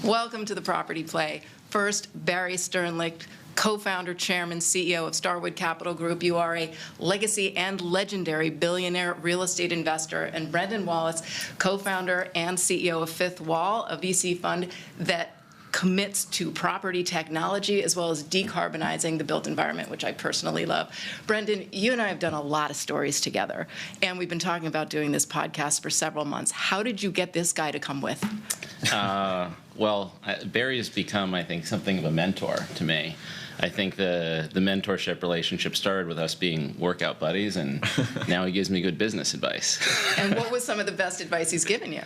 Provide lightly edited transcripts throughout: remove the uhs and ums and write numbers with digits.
Welcome to the Property Play. First, Barry Sternlicht, co-founder, chairman, CEO of Starwood Capital Group. You are a legacy and legendary billionaire real estate investor. And Brendan Wallace, co-founder and CEO of Fifth Wall, a VC fund that commits to property technology as well as decarbonizing the built environment, which I personally love. Brendan, you and I have done a lot of stories together, and we've been talking about doing this podcast for several months. How did you get this guy to come with? Well, Barry has become, I think, something of a mentor to me. I think the mentorship relationship started with us being workout buddies, and now he gives me good business advice. And what was some of the best advice he's given you?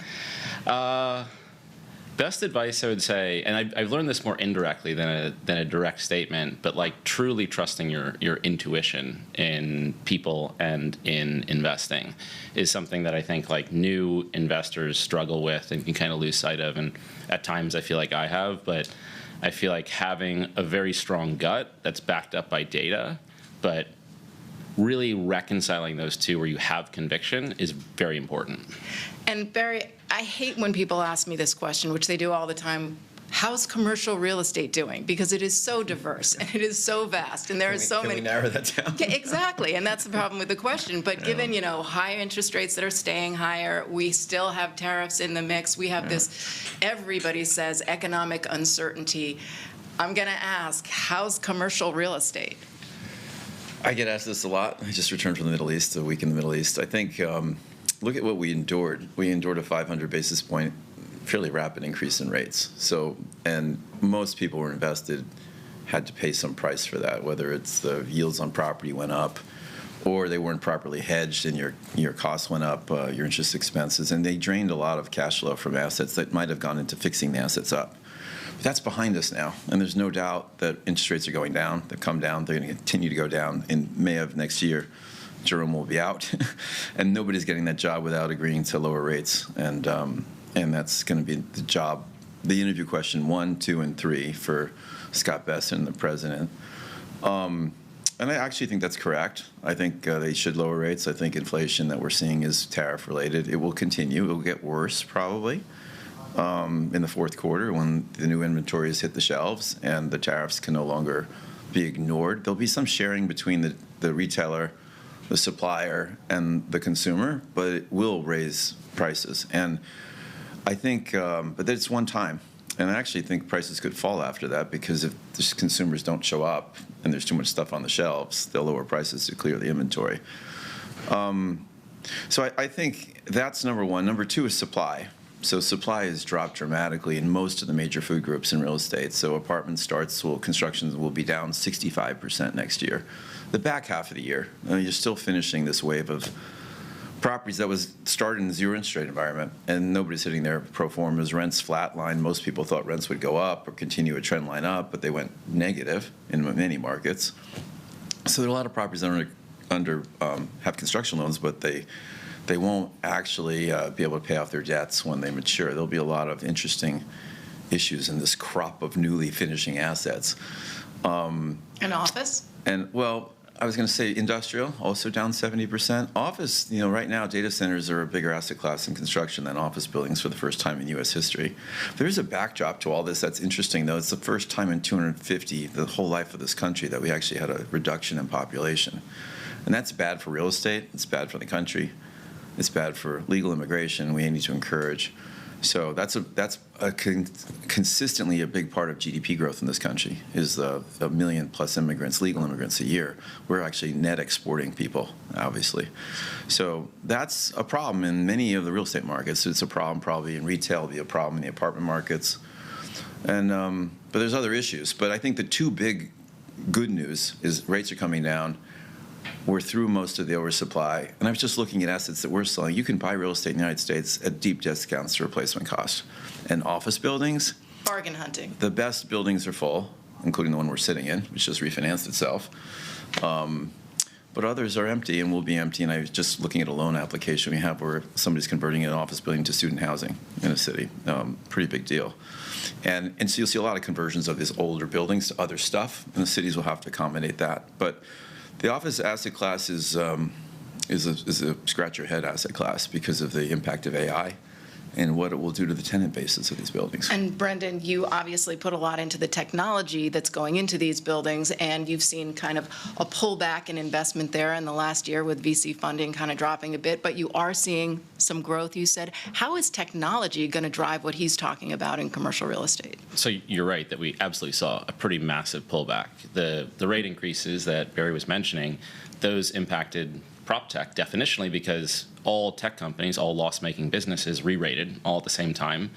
Best advice, I would say, and I've learned this more indirectly than a direct statement, but like truly trusting your intuition in people and in investing is something that I think like new investors struggle with and can kind of lose sight of. And at times I feel like I have, but I feel like having a very strong gut that's backed up by data, but really reconciling those two where you have conviction is very important. And Barry, I hate when people ask me this question, which they do all the time. How's commercial real estate doing? Because it is so diverse and it is so vast, and there are so many. Can we narrow that down? Yeah, exactly, and that's the problem with the question. But given high interest rates that are staying higher, we still have tariffs in the mix. We have this. Everybody says economic uncertainty. I'm going to ask, how's commercial real estate? I get asked this a lot. I just returned from the Middle East, a week in the Middle East. I think, look at what we endured. We endured a 500 basis point, fairly rapid increase in rates. So, and most people who were invested had to pay some price for that, whether it's the yields on property went up or they weren't properly hedged and your costs went up, your interest expenses, and they drained a lot of cash flow from assets that might have gone into fixing the assets up. That's behind us now, and there's no doubt that interest rates are going down. They've come down. They're going to continue to go down. In May of next year, Jerome will be out, and nobody's getting that job without agreeing to lower rates. And that's going to be the job, the interview question 1, 2, and 3 for Scott Bessent and the president. And I actually think that's correct. I think they should lower rates. I think inflation that we're seeing is tariff-related. It will continue. It will get worse, probably. In the fourth quarter when the new inventories hit the shelves and the tariffs can no longer be ignored. There'll be some sharing between the retailer, the supplier, and the consumer, but it will raise prices. And I think, but it's one time. And I actually think prices could fall after that because if the consumers don't show up and there's too much stuff on the shelves, they'll lower prices to clear the inventory. So I think that's number one. Number two is supply. So supply has dropped dramatically in most of the major food groups in real estate. So apartment starts, construction will be down 65% next year. The back half of the year, you're still finishing this wave of properties that was started in the zero interest rate environment, and nobody's hitting their pro formas. Rents flatlined. Most people thought rents would go up or continue a trend line up, but they went negative in many markets. So there are a lot of properties that have construction loans, but they won't actually be able to pay off their debts when they mature. There'll be a lot of interesting issues in this crop of newly finishing assets. An office? And, well, I was going to say industrial, also down 70%. Office, right now data centers are a bigger asset class in construction than office buildings for the first time in U.S. history. There's a backdrop to all this that's interesting, though. It's the first time in 250, the whole life of this country, that we actually had a reduction in population. And that's bad for real estate. It's bad for the country. It's bad for legal immigration. We need to encourage. So that's consistently a big part of GDP growth in this country is a million plus immigrants, legal immigrants a year. We're actually net exporting people, obviously. So that's a problem in many of the real estate markets. It's a problem probably in retail, it'll be a problem in the apartment markets. And but there's other issues. But I think the two big good news is rates are coming down. We're through most of the oversupply. And I was just looking at assets that we're selling. You can buy real estate in the United States at deep discounts to replacement cost. And office buildings, bargain hunting. The best buildings are full, including the one we're sitting in, which just refinanced itself. But others are empty and will be empty. And I was just looking at a loan application we have where somebody's converting an office building to student housing in a city. Pretty big deal. And so you'll see a lot of conversions of these older buildings to other stuff, and the cities will have to accommodate that. But the office asset class is a scratch your head asset class because of the impact of AI and what it will do to the tenant bases of these buildings. And Brendan, you obviously put a lot into the technology that's going into these buildings, and you've seen kind of a pullback in investment there in the last year with VC funding kind of dropping a bit, but you are seeing some growth, you said. How is technology going to drive what he's talking about in commercial real estate? So you're right that we absolutely saw a pretty massive pullback. The rate increases that Barry was mentioning, those impacted Proptech definitionally because all tech companies, all loss-making businesses re-rated all at the same time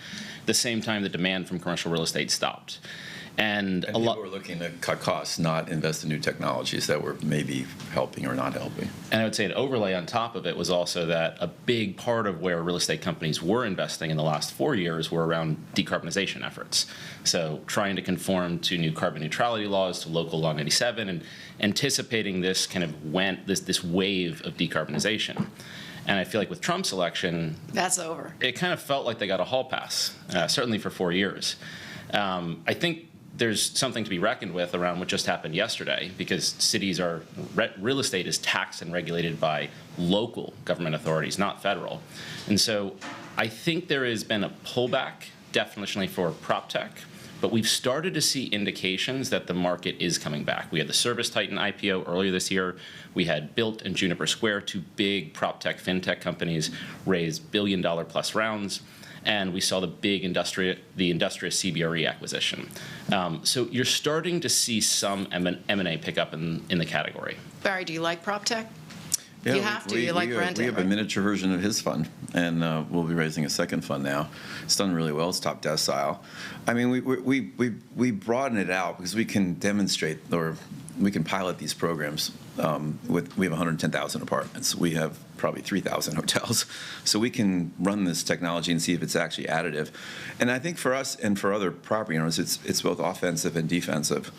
the demand from commercial real estate stopped. And a lot people were looking to cut costs, not invest in new technologies that were maybe helping or not helping. And I would say an overlay on top of it was also that a big part of where real estate companies were investing in the last 4 years were around decarbonization efforts. So trying to conform to new carbon neutrality laws, to local law 97, and anticipating this kind of this wave of decarbonization. And I feel like with Trump's election, that's over. It kind of felt like they got a hall pass, certainly for 4 years. I think there's something to be reckoned with around what just happened yesterday, because cities are, real estate is taxed and regulated by local government authorities, not federal. And so I think there has been a pullback, definitionally for Proptech, but we've started to see indications that the market is coming back. We had the Service Titan IPO earlier this year. We had Built and Juniper Square, two big Proptech fintech companies, raise billion-dollar-plus rounds. And we saw the big Industrious CBRE acquisition. So you're starting to see some M&A pick up in the category. Barry, do you like Proptech? Yeah, you have to. You like Brendan. We have a miniature version of his fund, and we'll be raising a second fund now. It's done really well. It's top decile. I mean, we broaden it out because we can demonstrate, or we can pilot these programs. We have 110,000 apartments. We have probably 3,000 hotels. So we can run this technology and see if it's actually additive. And I think for us and for other property owners, it's both offensive and defensive.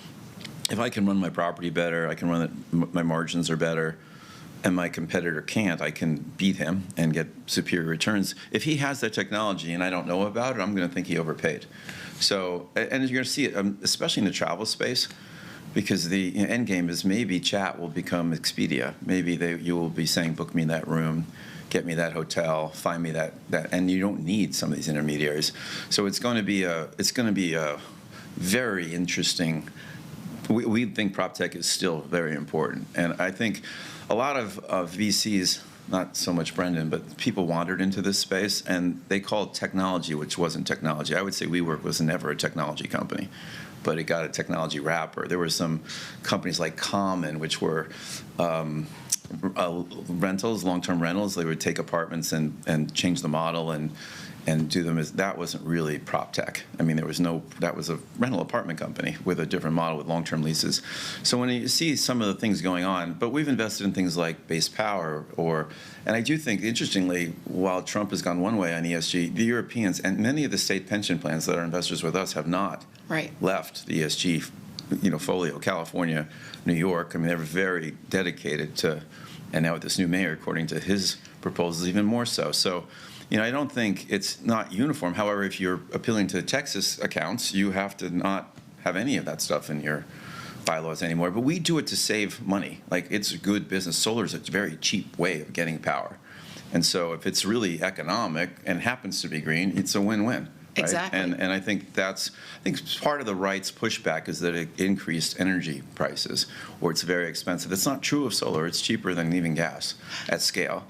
If I can run my property better, I can run it, my margins are better, and my competitor can't, I can beat him and get superior returns. If he has that technology and I don't know about it, I'm going to think he overpaid. So, and you're going to see it, especially in the travel space, because the end game is maybe chat will become Expedia. Maybe you will be saying, book me that room, get me that hotel, find me that, and you don't need some of these intermediaries. So it's going to be a very interesting. We think PropTech is still very important, and I think a lot of VCs, not so much Brendan, but people wandered into this space, and they called technology, which wasn't technology. I would say WeWork was never a technology company, but it got a technology wrapper. There were some companies like Common, which were rentals, long-term rentals. They would take apartments and change the model and do them as, that wasn't really PropTech. I mean, that was a rental apartment company with a different model with long-term leases. So when you see some of the things going on, but we've invested in things like base power and I do think, interestingly, while Trump has gone one way on ESG, the Europeans and many of the state pension plans that are investors with us have not left the ESG, folio. California, New York, I mean, they're very dedicated to, and now with this new mayor, according to his proposals, even more so. So, I don't think it's not uniform. However, if you're appealing to Texas accounts, you have to not have any of that stuff in your bylaws anymore. But we do it to save money. Like, it's a good business. Solar is a very cheap way of getting power. And so if it's really economic and happens to be green, it's a win-win. Right? Exactly. And I think part of the right's pushback is that it increased energy prices, or it's very expensive. It's not true of solar. It's cheaper than even gas at scale.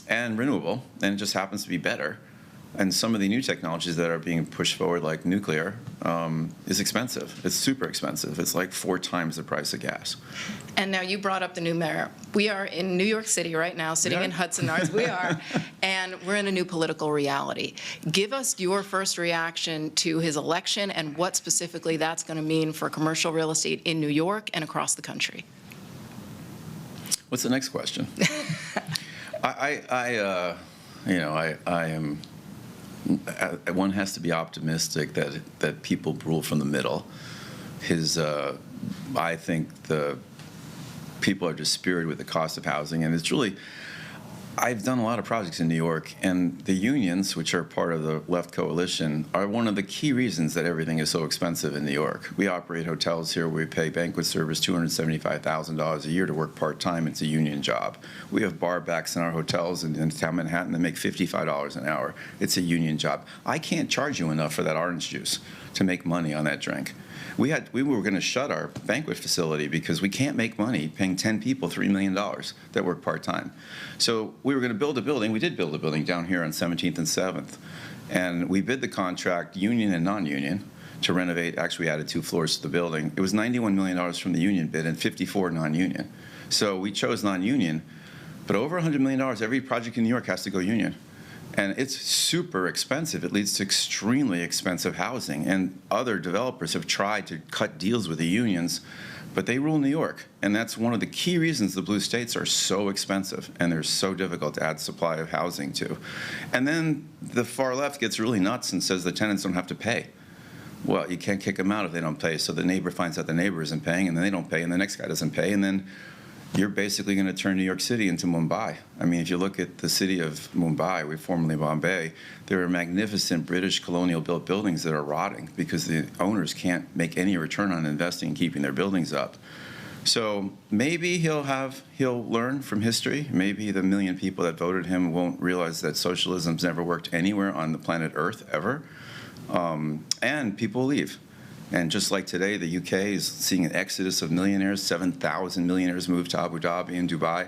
And renewable, and it just happens to be better. And some of the new technologies that are being pushed forward, like nuclear, is expensive. It's super expensive. It's like 4 times the price of gas. And now you brought up the new mayor. We are in New York City right now, sitting in Hudson Yards. We are. And we're in a new political reality. Give us your first reaction to his election and what specifically that's going to mean for commercial real estate in New York and across the country. What's the next question? I am. One has to be optimistic that people rule from the middle. I think the people are dispirited with the cost of housing, and it's really. I've done a lot of projects in New York, and the unions, which are part of the left coalition, are one of the key reasons that everything is so expensive in New York. We operate hotels here where we pay banquet servers $275,000 a year to work part-time. It's a union job. We have bar backs in our hotels in downtown Manhattan that make $55 an hour. It's a union job. I can't charge you enough for that orange juice to make money on that drink. We were going to shut our banquet facility because we can't make money paying 10 people $3 million that work part-time. So we were going to build a building. We did build a building down here on 17th and 7th. And we bid the contract, union and non-union, to renovate. Actually, we added 2 floors to the building. It was $91 million from the union bid and 54 non-union. So we chose non-union. But over $100 million, every project in New York has to go union. And it's super expensive. It leads to extremely expensive housing. And other developers have tried to cut deals with the unions, but they rule New York. And that's one of the key reasons the blue states are so expensive and they're so difficult to add supply of housing to. And then the far left gets really nuts and says the tenants don't have to pay. Well, you can't kick them out if they don't pay. So the neighbor finds out the neighbor isn't paying, and then they don't pay, and the next guy doesn't pay, and then you're basically going to turn New York City into Mumbai. I mean, if you look at the city of Mumbai, we formerly Bombay, there are magnificent British colonial-built buildings that are rotting because the owners can't make any return on investing and keeping their buildings up. So maybe he'll learn from history. Maybe the million people that voted him won't realize that socialism's never worked anywhere on the planet Earth ever, and people leave. And just like today, the UK is seeing an exodus of millionaires. 7,000 millionaires moved to Abu Dhabi and Dubai.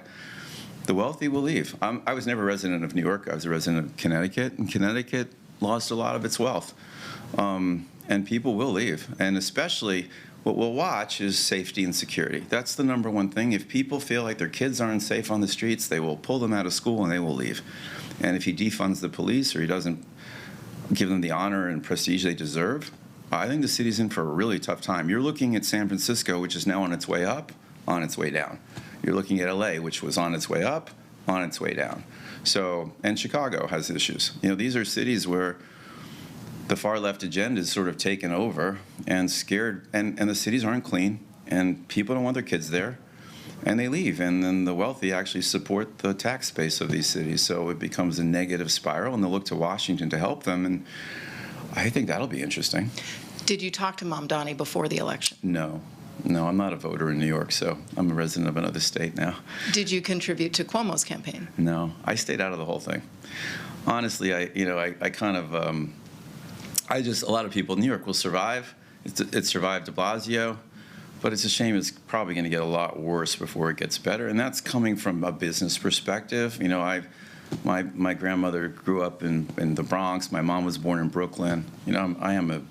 The wealthy will leave. I was never a resident of New York. I was a resident of Connecticut, and Connecticut lost a lot of its wealth. And people will leave. And especially what we'll watch is safety and security. That's the number one thing. If people feel like their kids aren't safe on the streets, they will pull them out of school and they will leave. And if he defunds the police or he doesn't give them the honor and prestige they deserve, I think the city's in for a really tough time. You're looking at San Francisco, which is now on its way up, on its way down. You're looking at LA, which was on its way up, on its way down. So, and Chicago has issues. You know, these are cities where the far left agenda is sort of taken over and scared, and the cities aren't clean, and people don't want their kids there, and they leave. And then the wealthy actually support the tax base of these cities. So it becomes a negative spiral, and they'll look to Washington to help them. And I think that'll be interesting. Did you talk to Mamdani before the election? No, I'm not a voter in New York, so I'm a resident of another state now. Did you contribute to Cuomo's campaign? No, I stayed out of the whole thing. Honestly, a lot of people, New York will survive. It survived de Blasio, but it's a shame it's probably going to get a lot worse before it gets better, and that's coming from a business perspective. You know, my grandmother grew up in the Bronx. My mom was born in Brooklyn. You know, I am a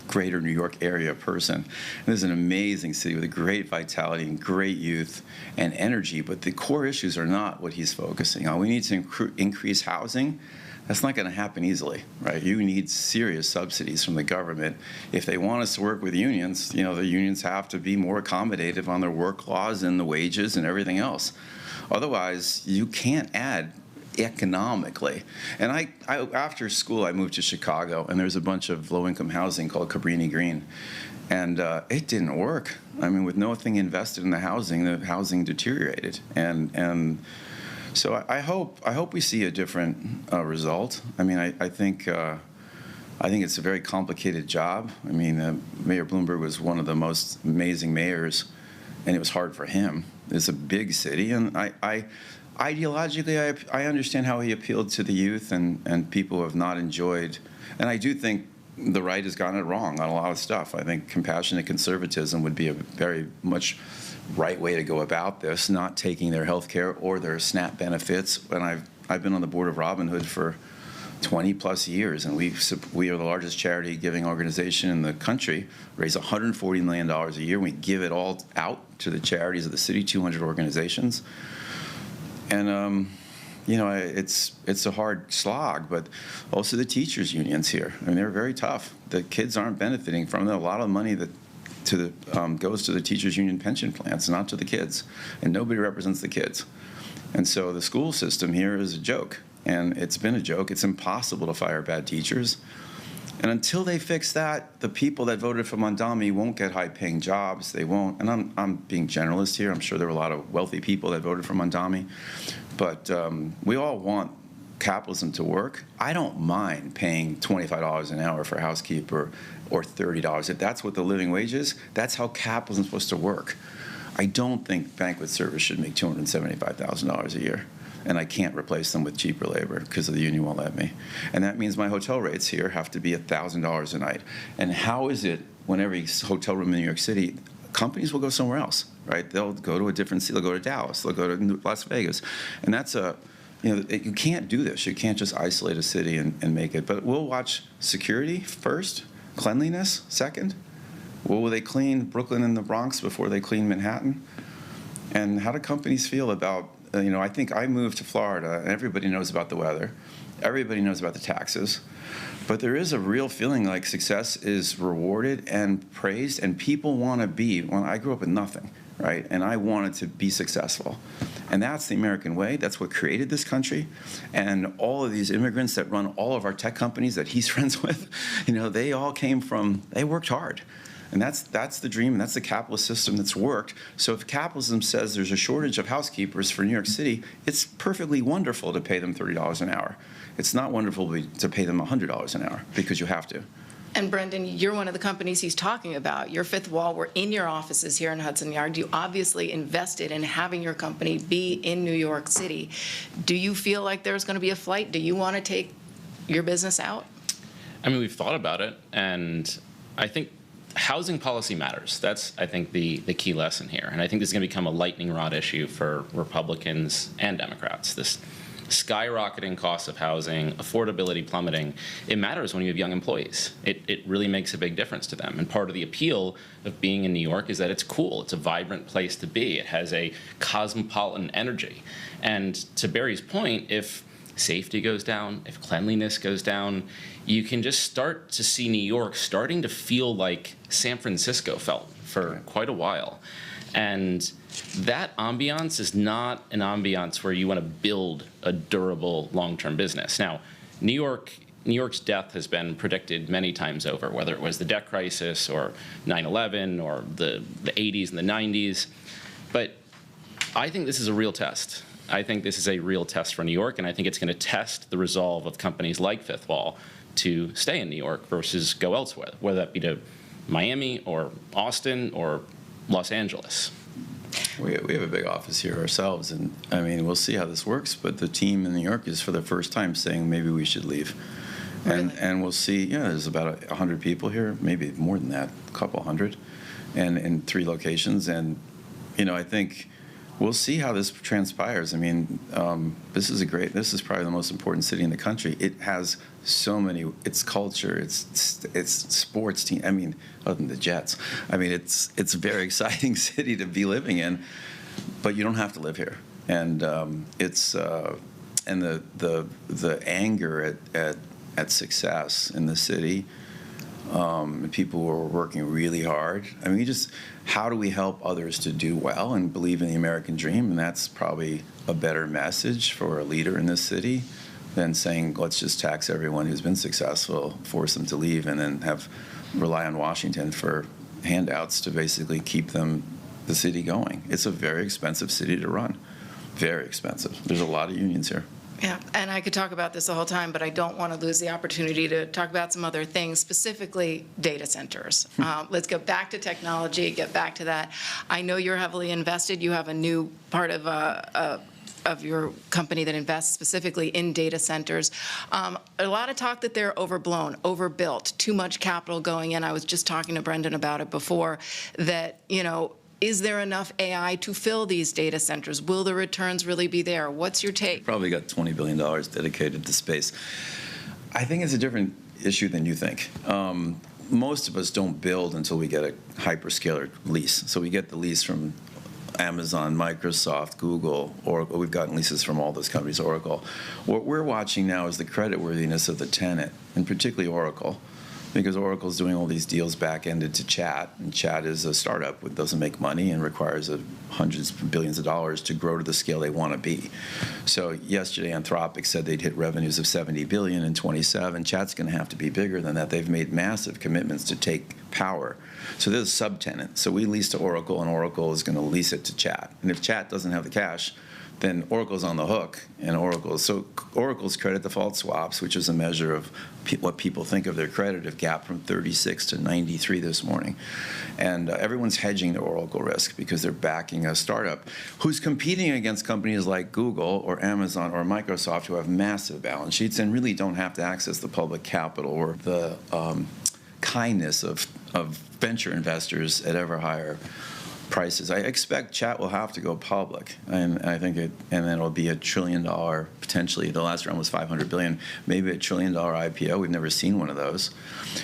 greater New York area person. And this is an amazing city with a great vitality and great youth and energy, but the core issues are not what he's focusing on. We need to increase housing. That's not going to happen easily, right? You need serious subsidies from the government. If they want us to work with unions, you know, the unions have to be more accommodative on their work laws and the wages and everything else. Otherwise, you can't add economically. And I after school, I moved to Chicago, and there's a bunch of low-income housing called Cabrini Green, and it didn't work. I mean, with nothing invested in the housing deteriorated, and so I hope we see a different result. I mean, I think it's a very complicated job. I mean, Mayor Bloomberg was one of the most amazing mayors, and it was hard for him. It's a big city, and ideologically, I understand how he appealed to the youth and people who have not enjoyed. And I do think the right has gotten it wrong on a lot of stuff. I think compassionate conservatism would be a very much right way to go about this, not taking their health care or their SNAP benefits. And I've been on the board of Robin Hood for 20-plus years, and we are the largest charity giving organization in the country, raise $140 million a year. We give it all out to the charities of the city, 200 organizations. And, you know, it's a hard slog, but also the teachers' unions here. I mean, they're very tough. The kids aren't benefiting from it. A lot of money that goes to the teachers' union pension plans, not to the kids. And nobody represents the kids. And so the school system here is a joke. And it's been a joke. It's impossible to fire bad teachers. And until they fix that, the people that voted for Mamdani won't get high-paying jobs. They won't. And I'm being generalist here. I'm sure there were a lot of wealthy people that voted for Mamdani. But we all want capitalism to work. I don't mind paying $25 an hour for a housekeeper or $30. If that's what the living wage is, that's how capitalism is supposed to work. I don't think banquet servers should make $275,000 a year. And I can't replace them with cheaper labor because the union won't let me. And that means my hotel rates here have to be $1,000 a night. And how is it when every hotel room in New York City, companies will go somewhere else, right? They'll go to a different city. They'll go to Dallas. They'll go to Las Vegas. And that's you can't do this. You can't just isolate a city and make it. But we'll watch security first, cleanliness second. Will they clean Brooklyn and the Bronx before they clean Manhattan? And how do companies feel about, I think I moved to Florida, and everybody knows about the weather. Everybody knows about the taxes. But there is a real feeling like success is rewarded and praised, and people want to be. Well, I grew up with nothing, right? And I wanted to be successful. And that's the American way. That's what created this country. And all of these immigrants that run all of our tech companies that he's friends with, they all they worked hard. And that's the dream, and that's the capitalist system that's worked. So if capitalism says there's a shortage of housekeepers for New York City, it's perfectly wonderful to pay them $30 an hour. It's not wonderful to pay them $100 an hour because you have to. And Brendan, you're one of the companies he's talking about. Your Fifth Wall, we're in your offices here in Hudson Yards. You obviously invested in having your company be in New York City. Do you feel like there's going to be a flight? Do you want to take your business out? I mean, we've thought about it, and I think housing policy matters. That's, I think, the key lesson here. And I think this is going to become a lightning rod issue for Republicans and Democrats. This skyrocketing cost of housing, affordability plummeting, it matters when you have young employees. It really makes a big difference to them. And part of the appeal of being in New York is that it's cool. It's a vibrant place to be. It has a cosmopolitan energy. And to Barry's point, if safety goes down, if cleanliness goes down, you can just start to see New York starting to feel like San Francisco felt for quite a while. And that ambiance is not an ambiance where you want to build a durable long-term business. Now, New York's death has been predicted many times over, whether it was the debt crisis or 9/11 or the 80s and the 90s. But I think this is a real test. I think this is a real test for New York, and I think it's going to test the resolve of companies like Fifth Wall to stay in New York versus go elsewhere, whether that be to Miami or Austin or Los Angeles. We have a big office here ourselves, and I mean, we'll see how this works, but the team in New York is for the first time saying maybe we should leave. Really? And we'll see, there's about 100 people here, maybe more than that, a couple hundred, and in 3 locations. And, I think we'll see how this transpires. I mean, this is probably the most important city in the country. It has so many, its culture, its sports team. I mean, other than the Jets. I mean, it's a very exciting city to be living in, but you don't have to live here. And and the anger at success in the city, people who are working really hard. I mean, how do we help others to do well and believe in the American dream? And that's probably a better message for a leader in this city than saying, let's just tax everyone who's been successful, force them to leave, and then rely on Washington for handouts to basically keep the city going. It's a very expensive city to run, very expensive. There's a lot of unions here. Yeah, and I could talk about this the whole time, but I don't want to lose the opportunity to talk about some other things, specifically data centers. Let's go back to technology, get back to that. I know you're heavily invested. You have a new part of your company that invests specifically in data centers. A lot of talk that they're overblown, overbuilt, too much capital going in. I was just talking to Brendan about it before, that, is there enough AI to fill these data centers? Will the returns really be there? What's your take? Probably got $20 billion dedicated to space. I think it's a different issue than you think. Most of us don't build until we get a hyperscaler lease. So we get the lease from Amazon, Microsoft, Google, Oracle. We've gotten leases from all those companies, Oracle. What we're watching now is the creditworthiness of the tenant, and particularly Oracle. because Oracle's doing all these deals back-ended to Chat, and Chat is a startup that doesn't make money and requires hundreds of billions of dollars to grow to the scale they want to be. So yesterday, Anthropic said they'd hit revenues of $70 billion in 27. Chat's going to have to be bigger than that. They've made massive commitments to take power. So there's a subtenant. So we lease to Oracle, and Oracle is going to lease it to Chat. And if Chat doesn't have the cash, then Oracle's on the hook, and Oracle's credit default swaps, which is a measure of what people think of their credit, have gapped from 36 to 93 this morning. And everyone's hedging their Oracle risk because they're backing a startup who's competing against companies like Google or Amazon or Microsoft, who have massive balance sheets and really don't have to access the public capital or the kindness of venture investors at ever higher prices. I expect Chat will have to go public, and I think and then it'll be $1 trillion potentially. The last round was $500 billion, maybe $1 trillion IPO. We've never seen one of those.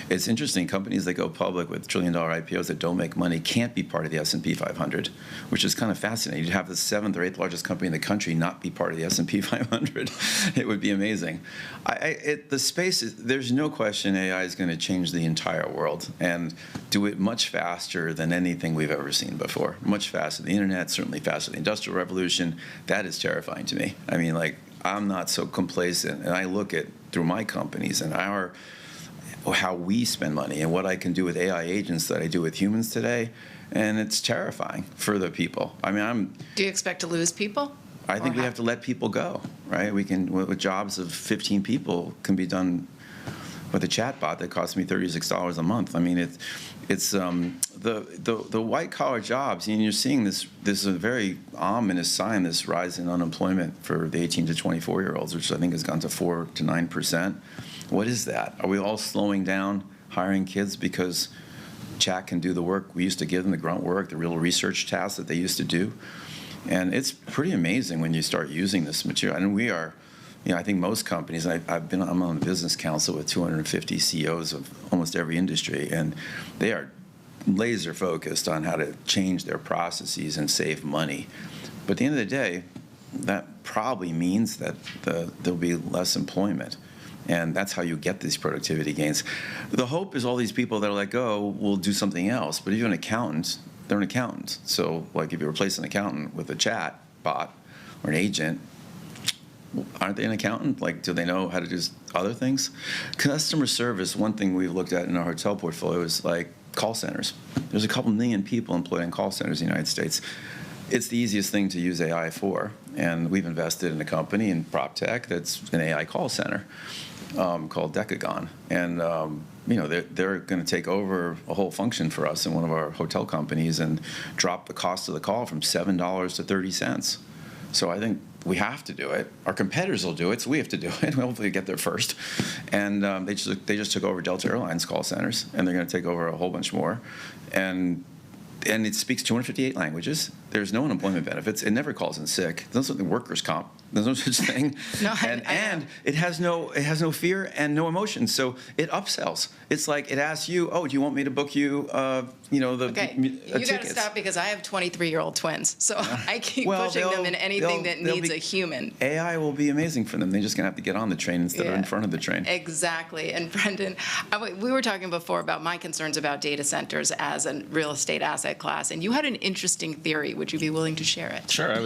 It's interesting. Companies that go public with $1 trillion IPOs that don't make money can't be part of the S&P 500, which is kind of fascinating. You'd have the 7th or 8th largest company in the country not be part of the S&P 500. It would be amazing. The space is, there's no question AI is going to change the entire world and do it much faster than anything we've ever seen before. Much faster than the internet, certainly faster than the Industrial Revolution. That is terrifying to me. I mean, like, I'm not so complacent, and I look at through my companies and how we spend money and what I can do with AI agents that I do with humans today, and it's terrifying for the people. I mean, Do you expect to lose people? I think we have to let people go, right? We can, with jobs of 15 people, can be done with a chatbot that costs me $36 a month. I mean, it's the white collar jobs, and you're seeing this is a very ominous sign, this rise in unemployment for the 18 to 24-year-olds, which I think has gone to 4 to 9%. What is that? Are we all slowing down hiring kids because Chat can do the work we used to give them, the grunt work, the real research tasks that they used to do? And it's pretty amazing when you start using this material. And we are, I think most companies, I'm on the business council with 250 CEOs of almost every industry, and they are laser focused on how to change their processes and save money. But at the end of the day, that probably means that there'll be less employment. And that's how you get these productivity gains. The hope is all these people that are let go will do something else. But if you're an accountant, they're an accountant. So, like, if you replace an accountant with a chat bot or an agent, aren't they an accountant? Like, do they know how to do other things? Customer service, one thing we've looked at in our hotel portfolio is like call centers. There's a couple million people employed in call centers in the United States. It's the easiest thing to use AI for, and we've invested in a company in Proptech that's an AI call center called Decagon, and they're going to take over a whole function for us in one of our hotel companies and drop the cost of the call from $7 to 30 cents. So I think we have to do it. Our competitors will do it, so we have to do it. We'll hopefully get there first. And they just took over Delta Airlines call centers, and they're going to take over a whole bunch more. And it speaks 258 languages. There's no unemployment benefits. It never calls in sick. There's no workers' comp. There's no such thing. No, and it has no fear and no emotion. So it upsells. It's like it asks you, oh, do you want me to book you, You got tickets? to stop, because I have 23-year-old twins, so I keep pushing them in anything that needs a human. AI will be amazing for them. They're just going to have to get on the train instead of in front of the train. Exactly. And Brendan, we were talking before about my concerns about data centers as a real estate asset class, and you had an interesting theory. Would you be willing to share it? Sure. I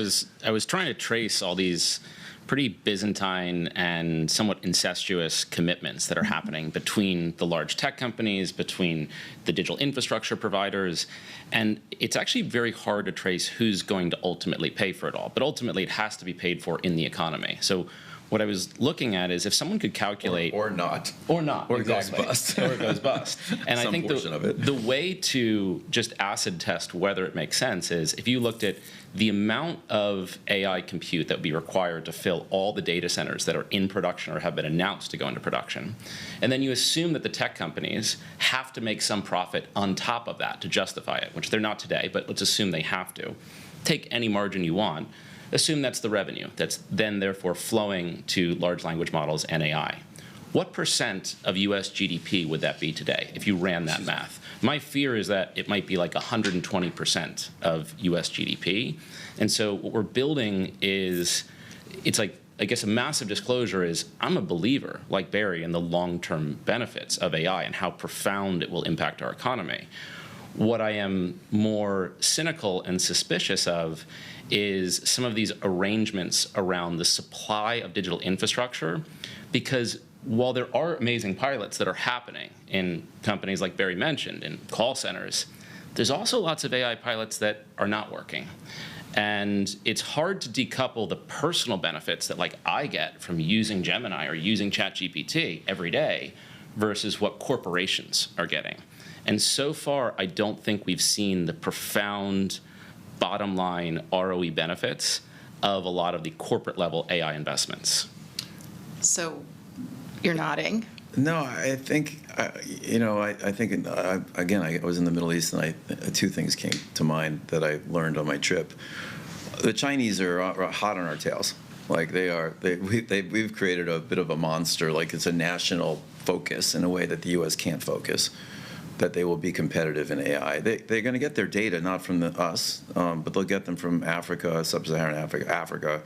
was trying to trace all these pretty Byzantine and somewhat incestuous commitments that are happening between the large tech companies, between the digital infrastructure providers, and it's actually very hard to trace who's going to ultimately pay for it all. But ultimately, it has to be paid for in the economy. So what I was looking at is if someone could calculate... Or not. Or not, or exactly. It goes bust. Or it goes bust. And I think the way to just acid test whether it makes sense is if you looked at the amount of AI compute that would be required to fill all the data centers that are in production or have been announced to go into production, and then you assume that the tech companies have to make some profit on top of that to justify it, which they're not today, but let's assume they have to. Take any margin you want. Assume that's the revenue that's then therefore flowing to large language models and AI. What % of US GDP would that be today if you ran that math? My fear is that it might be like 120% of US GDP. And so what we're building is, it's like I guess a massive disclosure is I'm a believer, like Barry, in the long-term benefits of AI and how profound it will impact our economy. What I am more cynical and suspicious of is some of these arrangements around the supply of digital infrastructure, because while there are amazing pilots that are happening in companies like Barry mentioned, in call centers, there's also lots of AI pilots that are not working. And it's hard to decouple the personal benefits that like I get from using Gemini or using ChatGPT every day versus what corporations are getting. And so far, I don't think we've seen the profound bottom line ROE benefits of a lot of the corporate level AI investments. So you're nodding. No, I think, I think, again, I was in the Middle East, and two things came to mind that I learned on my trip. The Chinese are hot on our tails. Like we've created a bit of a monster, like it's a national focus in a way that the U.S. can't focus, that they will be competitive in AI. They're going to get their data not from us, but they'll get them from Africa, sub-Saharan Africa,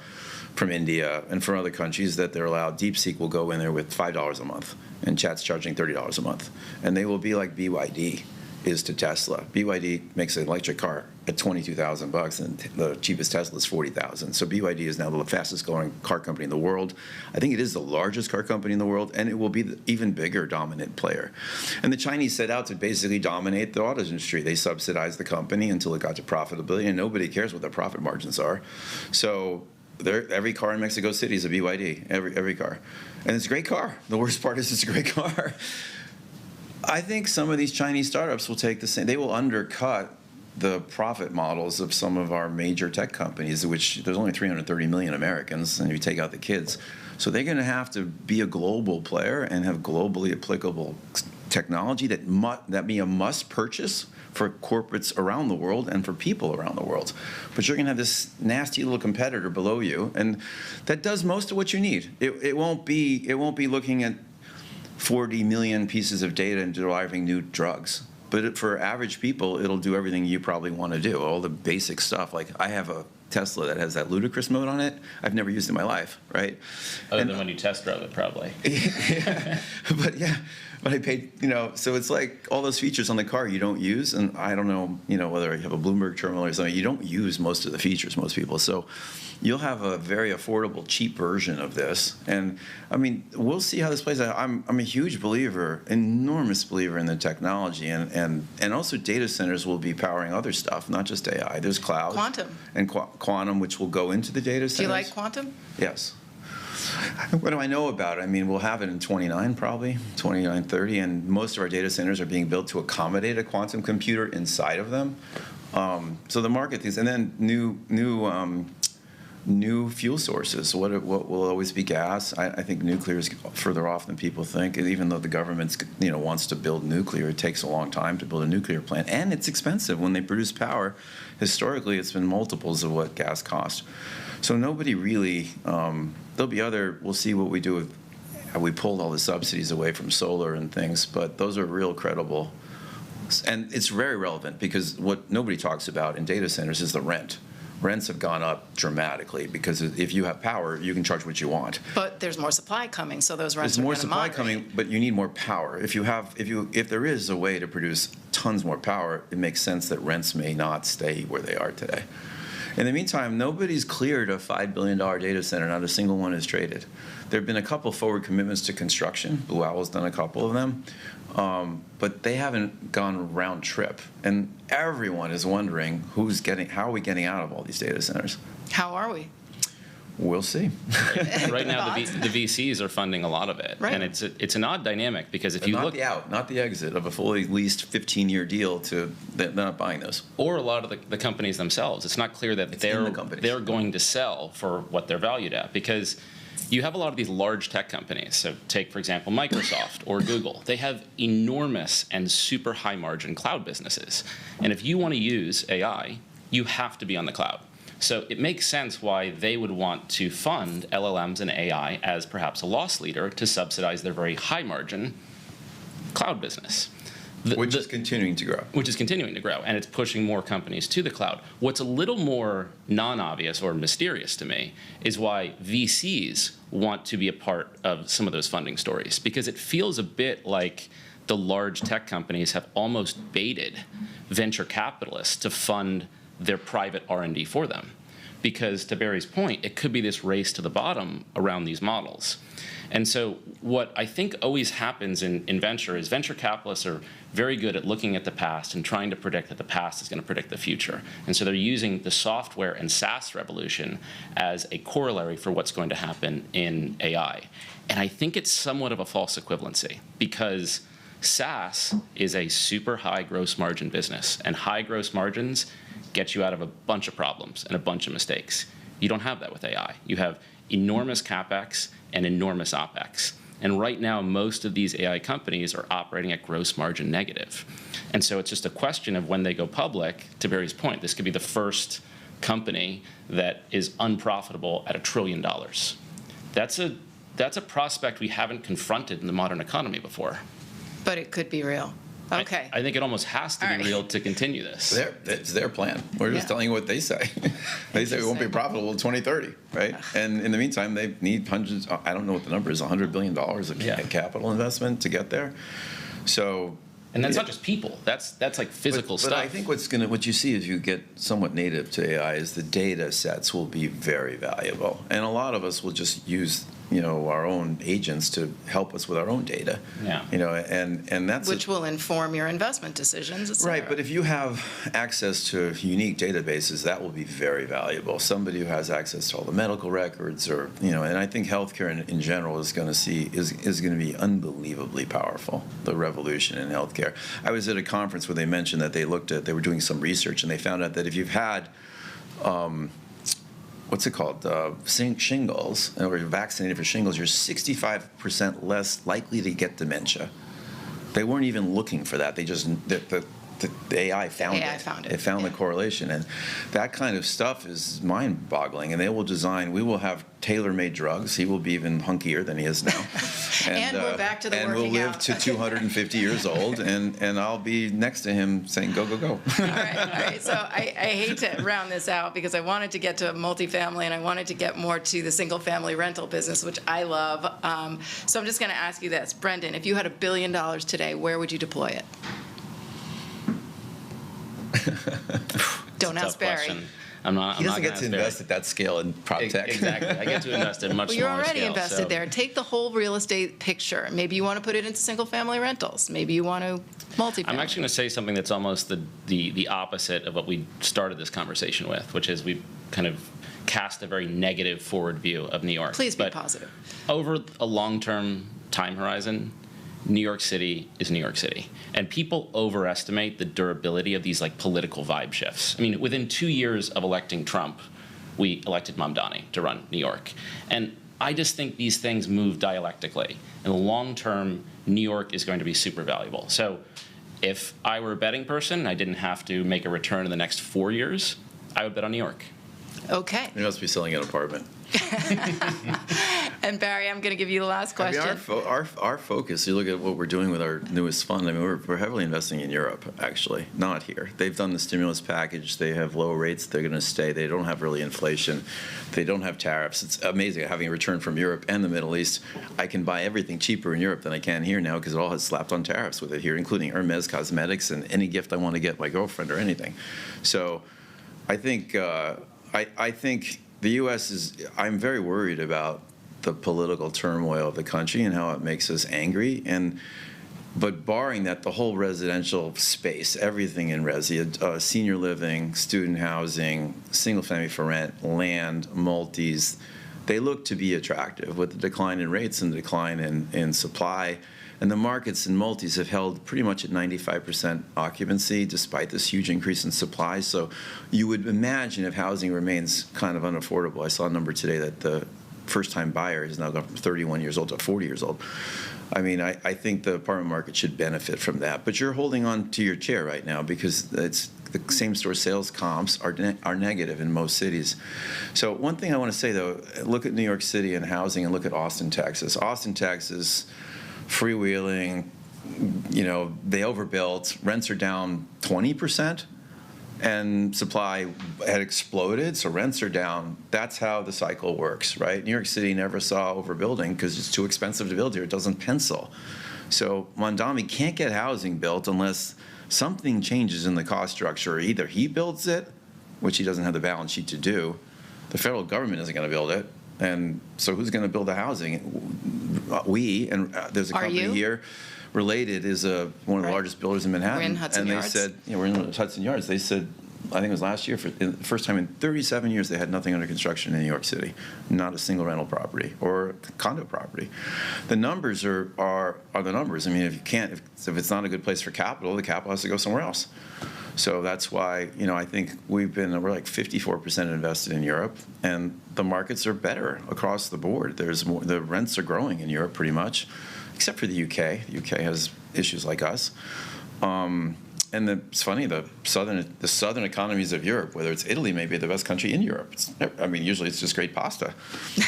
from India, and from other countries that they're allowed. DeepSeek will go in there with $5 a month, and Chat's charging $30 a month. And they will be like BYD is to Tesla. BYD makes an electric car at $22,000, and the cheapest Tesla is $40,000. So BYD is now the fastest growing car company in the world. I think it is the largest car company in the world, and it will be the even bigger dominant player. And the Chinese set out to basically dominate the auto industry. They subsidized the company until it got to profitability, and nobody cares what their profit margins are. So every car in Mexico City is a BYD, every car. And it's a great car. The worst part is it's a great car. I think some of these Chinese startups will take the same. They will undercut the profit models of some of our major tech companies, which there's only 330 million Americans, and you take out the kids. So they're going to have to be a global player and have globally applicable technology that be a must purchase for corporates around the world and for people around the world. But you're going to have this nasty little competitor below you, and that does most of what you need. It won't be looking at 40 million pieces of data and deriving new drugs. But for average people, it'll do everything you probably want to do, all the basic stuff. Like I have a Tesla that has that ludicrous mode on it. I've never used it in my life, right? Other than when you test drove it, probably. Yeah, but I paid, so it's like all those features on the car you don't use, and I don't know, whether you have a Bloomberg terminal or something, you don't use most of the features, most people. So you'll have a very affordable, cheap version of this. And I mean, we'll see how this plays out. I'm a huge believer, enormous believer in the technology, and also data centers will be powering other stuff, not just AI. There's cloud. Quantum. And quantum, which will go into the data centers. Do you like quantum? Yes. What do I know about it? I mean, we'll have it in 29 probably, 29, 30, and most of our data centers are being built to accommodate a quantum computer inside of them. So the market things, and then new fuel sources. What will always be gas? I think nuclear is further off than people think. And even though the government wants to build nuclear, it takes a long time to build a nuclear plant, and it's expensive when they produce power. Historically, it's been multiples of what gas costs. So nobody really. There'll be other. We'll see what we do with. We pulled all the subsidies away from solar and things, but those are real credible. And it's very relevant because what nobody talks about in data centers is the rent. Rents have gone up dramatically because if you have power, you can charge what you want. But there's more supply coming, so those rents are going to to moderate. There's more supply coming, but you need more power. If there is a way to produce tons more power, it makes sense that rents may not stay where they are today. In the meantime, nobody's cleared a $5 billion data center. Not a single one is traded. There have been a couple forward commitments to construction. Blue Owl's done a couple of them. But they haven't gone round trip. And everyone is wondering how are we getting out of all these data centers? How are we? We'll see. Right now, the VCs are funding a lot of it. Right. And it's an odd dynamic because if you look... Not the exit of a fully leased 15-year deal they're not buying those. Or a lot of the companies themselves. It's not clear that they're going to sell for what they're valued at because you have a lot of these large tech companies. So take, for example, Microsoft or Google. They have enormous and super high margin cloud businesses. And if you want to use AI, you have to be on the cloud. So it makes sense why they would want to fund LLMs and AI as perhaps a loss leader to subsidize their very high margin cloud business. Which is continuing to grow. Which is continuing to grow, and it's pushing more companies to the cloud. What's a little more non-obvious or mysterious to me is why VCs want to be a part of some of those funding stories, because it feels a bit like the large tech companies have almost baited venture capitalists to fund their private R&D for them. Because to Barry's point, it could be this race to the bottom around these models. And so what I think always happens in venture is venture capitalists are very good at looking at the past and trying to predict that the past is going to predict the future. And so they're using the software and SaaS revolution as a corollary for what's going to happen in AI. And I think it's somewhat of a false equivalency, because SaaS is a super high gross margin business, and high gross margins get you out of a bunch of problems and a bunch of mistakes. You don't have that with AI. You have enormous CapEx and enormous OpEx. And right now, most of these AI companies are operating at gross margin negative. And so it's just a question of when they go public, to Barry's point, this could be the first company that is unprofitable at $1 trillion. That's a prospect we haven't confronted in the modern economy before. But it could be real. Okay. I think it almost has to be real to continue this. It's their plan. We're just telling you what they say. They say we won't be profitable in 2030, right? And in the meantime, they need hundreds, I don't know what the number is, $100 billion of capital investment to get there. So, and that's not just people. That's like physical stuff. But I think what you see as you get somewhat native to AI is the data sets will be very valuable. And a lot of us will just use our own agents to help us with our own data. Yeah. And that's which will inform your investment decisions, et cetera. Right, but if you have access to unique databases, that will be very valuable. Somebody who has access to all the medical records, or and I think healthcare in general is going to be unbelievably powerful. The revolution in healthcare. I was at a conference where they mentioned that they were doing some research, and they found out that if you've had what's it called, shingles, or you're vaccinated for shingles, you're 65% less likely to get dementia. They weren't even looking for that. They just, the AI found it. It found the correlation. And that kind of stuff is mind-boggling. And we will have tailor-made drugs. He will be even hunkier than he is now. And we're back to the working out. And we'll live to 250 years old, and I'll be next to him saying, go, go, go. All right. So I hate to round this out, because I wanted to get to multifamily, and I wanted to get more to the single-family rental business, which I love. So I'm just going to ask you this. Brendan, if you had $1 billion today, where would you deploy it? Don't ask Barry. Question. He doesn't get to invest at that scale in Proptech. Exactly. I get to invest in much smaller scale. Well, you're already scale, invested there. Take the whole real estate picture. Maybe you want to put it into single-family rentals. Maybe you want to multifamily. I'm actually going to say something that's almost the opposite of what we started this conversation with, which is we kind of cast a very negative forward view of New York. Please be positive. Over a long-term time horizon, New York City is New York City. And people overestimate the durability of these political vibe shifts. I mean, within 2 years of electing Trump, we elected Mamdani to run New York. And I just think these things move dialectically. In the long term, New York is going to be super valuable. So if I were a betting person and I didn't have to make a return in the next 4 years, I would bet on New York. Okay. You must be selling an apartment. And Barry, I'm going to give you the last question. Our focus, you look at what we're doing with our newest fund, I mean, we're heavily investing in Europe, actually, not here. They've done the stimulus package. They have low rates. They're going to stay. They don't have really inflation. They don't have tariffs. It's amazing having a return from Europe and the Middle East. I can buy everything cheaper in Europe than I can here now, because it all has slapped on tariffs with it here, including Hermes cosmetics and any gift I want to get my girlfriend or anything. So I think I think the U.S. I'm very worried about the political turmoil of the country and how it makes us angry. But barring that, the whole residential space, everything in resi, senior living, student housing, single family for rent, land, multis, they look to be attractive with the decline in rates and the decline in supply. And the markets in multis have held pretty much at 95% occupancy despite this huge increase in supply. So you would imagine if housing remains kind of unaffordable. I saw a number today that the first-time buyer has now gone from 31 years old to 40 years old. I mean, I think the apartment market should benefit from that. But you're holding on to your chair right now because it's the same-store sales comps are negative in most cities. So one thing I want to say, though, look at New York City and housing and look at Austin, Texas. Austin, Texas, freewheeling, they overbuilt, rents are down 20%, and supply had exploded, so rents are down. That's how the cycle works, right? New York City never saw overbuilding because it's too expensive to build here. It doesn't pencil. So Mamdani can't get housing built unless something changes in the cost structure. Either he builds it, which he doesn't have the balance sheet to do. The federal government isn't going to build it. And so who's going to build the housing? We, and there's a company here, Related is one of the largest builders in Manhattan. We're in Hudson Yards. They said, we're in Hudson Yards. They said, I think it was last year, for the first time in 37 years, they had nothing under construction in New York City, not a single rental property or condo property. The numbers are the numbers. I mean, if it's not a good place for capital, the capital has to go somewhere else. So that's why, I think we're like 54% invested in Europe, and the markets are better across the board. The rents are growing in Europe pretty much, except for the UK. The UK has issues like us. And it's funny, the southern economies of Europe, whether it's Italy, may be the best country in Europe. Usually it's just great pasta.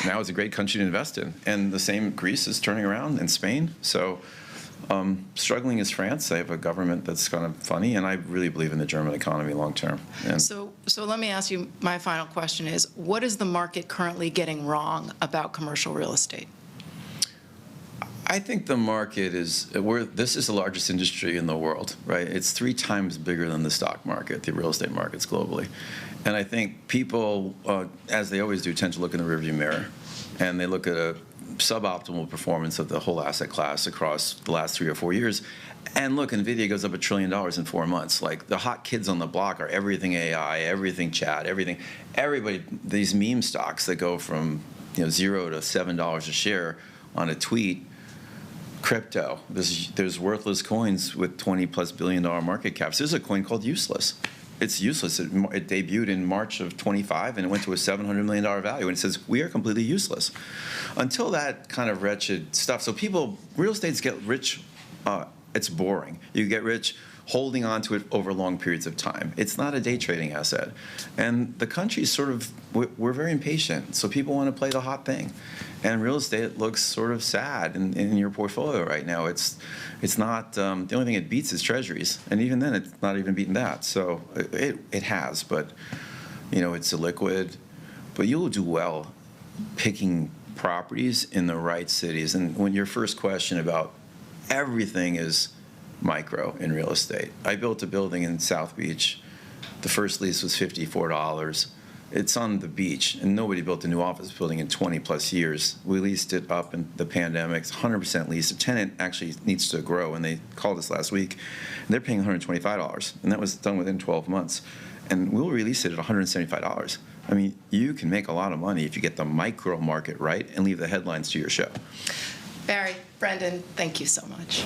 Now it's a great country to invest in. And the same, Greece is turning around, and Spain. So struggling is France. They have a government that's kind of funny, and I really believe in the German economy long term. So let me ask you, my final question is, what is the market currently getting wrong about commercial real estate? I think the market this is the largest industry in the world, right? It's 3 times bigger than the stock market, the real estate markets globally. And I think people, as they always do, tend to look in the rearview mirror, and they look at a suboptimal performance of the whole asset class across the last 3 or 4 years. And look, NVIDIA goes up $1 trillion in 4 months. Like, the hot kids on the block are everything AI, everything chat, everybody, these meme stocks that go from $0 to $7 a share on a tweet. Crypto, there's worthless coins with $20+ billion market caps. There's a coin called Useless. It's useless. It debuted in March of 25, and it went to a $700 million value, and it says, we are completely useless. Until that kind of wretched stuff. So real estates get rich, it's boring. You get rich holding on to it over long periods of time. It's not a day trading asset. And the country's we're very impatient, so people want to play the hot thing. And real estate looks sort of sad in your portfolio right now. It's not, the only thing it beats is treasuries. And even then, it's not even beaten that. So it has, but it's illiquid. But you'll do well picking properties in the right cities. And when your first question about everything is micro in real estate. I built a building in South Beach. The first lease was $54. It's on the beach, and nobody built a new office building in 20+ years. We leased it up in the pandemic. It's 100% leased. The tenant actually needs to grow, and they called us last week. And they're paying $125, and that was done within 12 months. And we'll release it at $175. I mean, you can make a lot of money if you get the micro market right and leave the headlines to your show. Barry, Brendan, thank you so much.